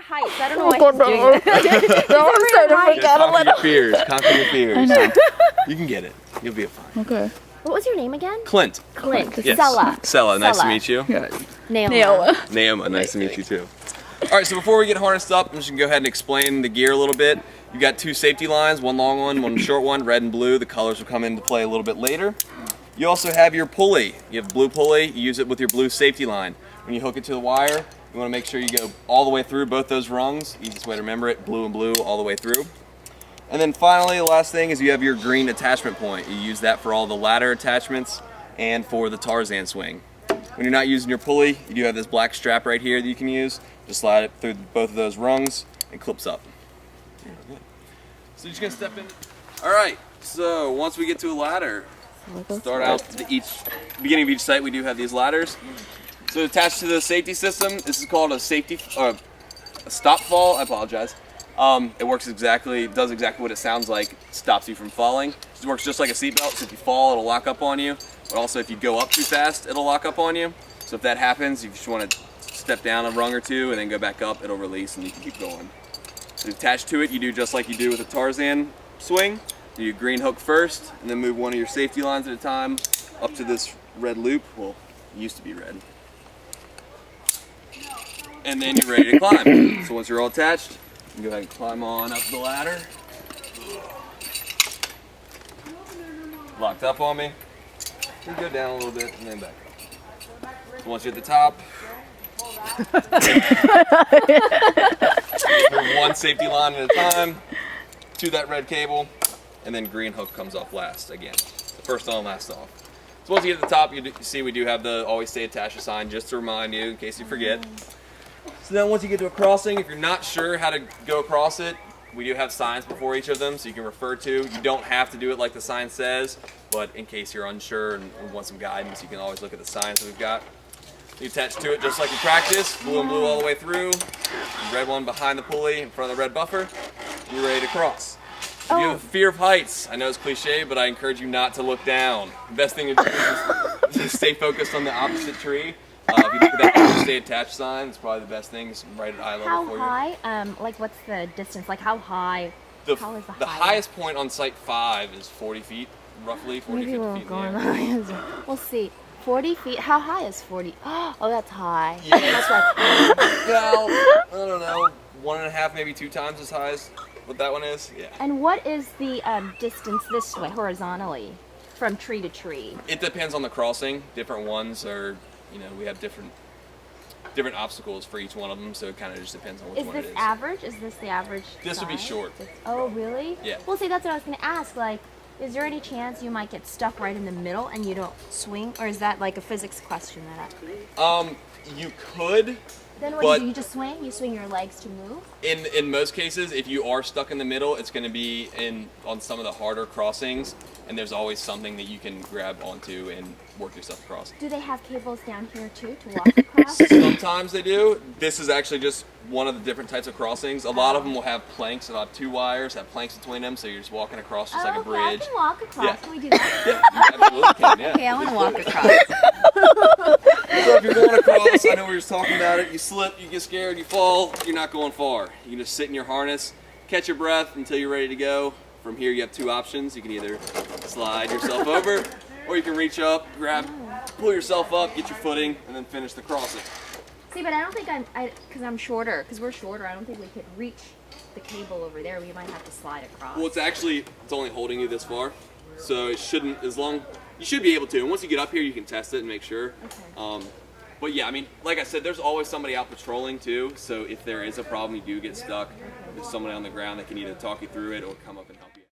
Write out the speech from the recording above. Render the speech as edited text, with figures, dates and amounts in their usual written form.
heights. I don't know why he's doing that. I'm starting to freak out a Conquer little. your fears. Conquer your fears. I know. You can get it. You'll be fine. Okay. What was your name again? Clint. Clint. Yes. Sella. Nice to Sella. meet you. Yeah. Naomi. Naoma, nice to meet you too. All right, so before we get harnessed up, I'm just gonna go ahead and explain the gear a little bit. You've got two safety lines, one long one short one, red and blue. The colors will come into play a little bit later. You also have your pulley. You have blue pulley, you use it with your blue safety line. When you hook it to the wire, you wanna make sure you go all the way through both those rungs. Easiest way to remember it, blue and blue all the way through. And then finally, the last thing is you have your green attachment point. You use that for all the ladder attachments and for the Tarzan swing. When you're not using your pulley, you do have this black strap right here that you can use. Just slide it through both of those rungs and clips up. So you're just gonna step in. All right, so once we get to a ladder, start out beginning of each site, we do have these ladders. So attached to the safety system, this is called a stop fall, I apologize. It does exactly what it sounds like, stops you from falling. It works just like a seatbelt, so if you fall, it'll lock up on you. But also if you go up too fast, it'll lock up on you. So if that happens, you just want to step down a rung or two and then go back up, it'll release and you can keep going. So attached to it, you do just like you do with a Tarzan swing. You do green hook first, and then move one of your safety lines at a time up to this red loop. Well, it used to be red. And then you're ready to climb. So once you're all attached, you can go ahead and climb on up the ladder. Locked up on me. You go down a little bit and then back up. So once you're at the top, move one safety line at a time to that red cable, and then green hook comes off last again. The first on, last off. So once you get to the top, you see we do have the always stay attached sign just to remind you in case you forget. So then once you get to a crossing, if you're not sure how to go across it, we do have signs before each of them so you can refer to. You don't have to do it like the sign says, but in case you're unsure and want some guidance, you can always look at the signs that we've got. You attach to it just like you practice, blue and blue all the way through, red one behind the pulley in front of the red buffer, you're ready to cross. If you have a fear of heights, I know it's cliche, but I encourage you not to look down. The best thing to do is just stay focused on the opposite tree. If you look at that stay attached sign, it's probably the best thing. It's right at eye level for you. How high? Like what's the distance? Like how high? The the highest point on site 5 is 40 feet, roughly 40, Maybe 50 we'll feet go in on the air. the We'll see. 40 feet? How high is 40? Oh, that's high. Yeah. That's like, Well, I don't know, 1.5, maybe 2 times as high as what that one is. Yeah. and what is the distance this way, horizontally, from tree to tree? It depends on the crossing. Different ones are, we have different obstacles for each one of them, so it kind of just depends on which one it is. Is this average? Is this the average This would be size? short. Oh, really? Yeah. Well, see, that's what I was going to ask. Like, is there any chance you might get stuck right in the middle and you don't swing? Or is that like a physics question that You could. Then what But- do? You just swing? You swing your legs to move? In most cases, if you are stuck in the middle, it's going to be on some of the harder crossings, and there's always something that you can grab onto and work yourself across. Do they have cables down here too to walk across? Sometimes they do. This is actually just one of the different types of crossings. A lot of them will have planks. They'll have 2 wires, have planks between them, so you're just walking across just like a okay, bridge. I can walk across. Yeah. Can we do that? Yeah, you absolutely can, yeah. Okay, I want to walk across. So if you're going across, I know we were just talking about it, you slip, you get scared, you fall, you're not going far. You can just sit in your harness, catch your breath until you're ready to go. From here you have 2 options. You can either slide yourself over, or you can reach up, pull yourself up, get your footing, and then finish the crossing. See, but I don't think because I'm shorter, because we're shorter, I don't think we could reach the cable over there. We might have to slide across. Well, it's only holding you this far, so it shouldn't, you should be able to. And once you get up here, you can test it and make sure. Okay. But yeah, I mean, like I said, there's always somebody out patrolling too, so if there is a problem, you do get stuck, there's somebody on the ground that can either talk you through it or come up and help you.